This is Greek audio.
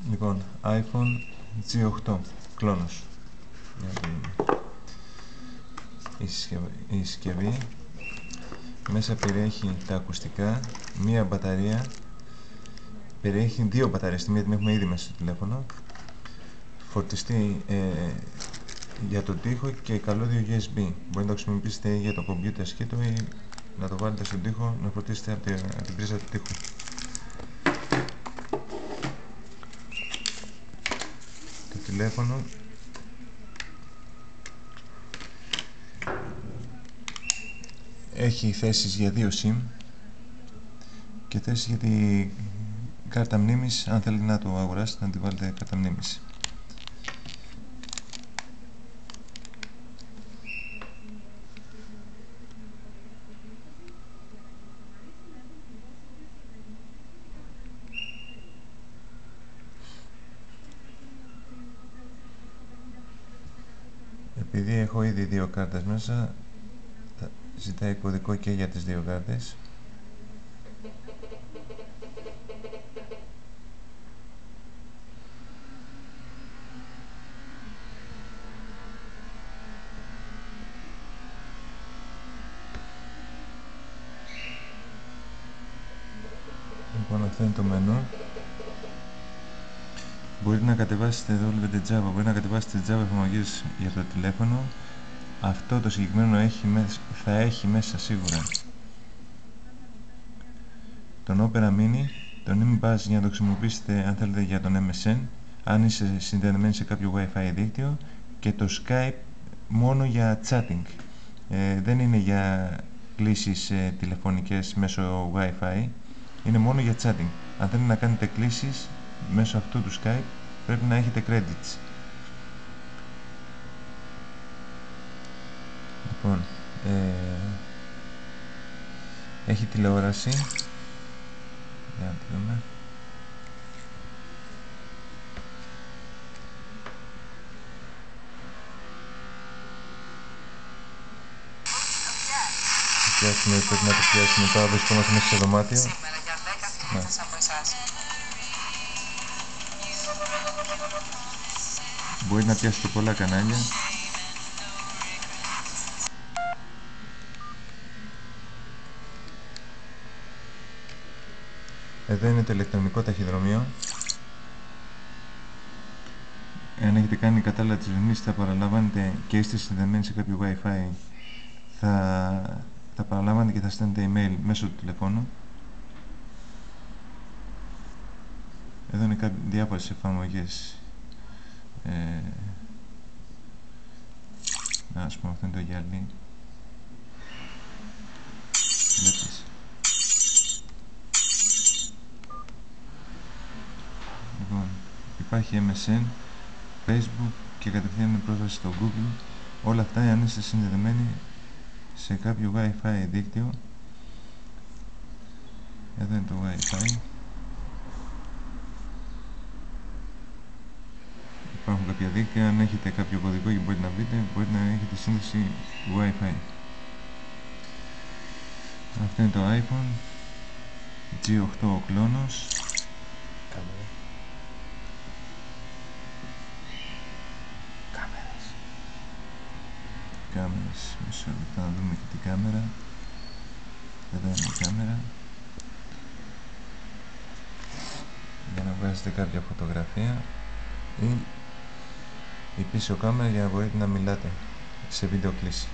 Λοιπόν, iPhone G8 κλόνος. Η συσκευή μέσα περιέχει τα ακουστικά, μία μπαταρία, περιέχει δύο μπαταρίες, τη μία την έχουμε ήδη μέσα στο τηλέφωνο, φορτιστή για το τοίχο και καλώδιο USB. Μπορείτε να το χρησιμοποιήσετε για το κομπιούτερ σκέτο ή να το βάλετε στον τοίχο να φορτίσετε από την πρίζα του τοίχου. Το τηλέφωνο έχει θέσεις για 2 SIM και θέσεις για την κάρτα μνήμης, αν θέλετε να το αγοράσετε να τη βάλετε κάρτα μνήμης. Επειδή έχω ήδη δύο κάρτες μέσα, ζητάει κωδικό και για τις δύο κάρτες. Λοιπόν, αυτό είναι το μενού. Μπορείτε να κατεβάσετε, εδώ βλέπετε Java, μπορείτε να κατεβάσετε Java εφαρμογές για το τηλέφωνο. Αυτό το συγκεκριμένο θα έχει μέσα σίγουρα τον Opera Mini, τον IMBuzz για να το χρησιμοποιήσετε αν θέλετε για τον MSN, αν είσαι συνδεδεμένοι σε κάποιο Wi-Fi δίκτυο, και το Skype μόνο για chatting. Δεν είναι για κλήσεις τηλεφωνικές μέσω Wi-Fi, είναι μόνο για chatting. Αν θέλετε να κάνετε κλήσεις μέσω αυτού του Skype πρέπει να έχετε credits. Λοιπόν, έχει τηλεόραση. Για να τη δούμε. Πρέπει να το πιάσουμε τώρα, βρισκόμαστε μέσα στο δωμάτιο. Μπορείτε να πιάσετε πολλά κανάλια. Εδώ είναι το ηλεκτρονικό ταχυδρομείο. Αν έχετε κάνει κατάλληλα τις ρυθμίσεις, θα παραλαμβάνετε και είστε συνδεμένοι σε κάποιο Wi-Fi, θα παραλαμβάνετε και θα στέλνετε email μέσω του τηλεφώνου. Εδώ είναι διάφορες εφαρμογές. Ας πούμε, αυτό είναι το γυαλί. Βλέπεις. Λοιπόν, υπάρχει MSN, Facebook και κατευθείαν πρόσβαση στο Google. Όλα αυτά αν είστε συνδεδεμένοι σε κάποιο Wi-Fi δίκτυο. Εδώ είναι το Wi-Fi. Υπάρχουν κάποια δίκτυα, αν έχετε κάποιο κωδικό και μπορείτε να βρείτε, μπορείτε να έχετε σύνδεση Wi-Fi. Αυτό είναι το iPhone G8 ο κλόνος. Κάμερες, μισό λεπτό να δούμε και την κάμερα. Εδώ είναι η κάμερα. Για να βγάζετε κάποια φωτογραφία ή η πίσω κάμερα για να μπορείτε να μιλάτε σε βίντεο κλήση.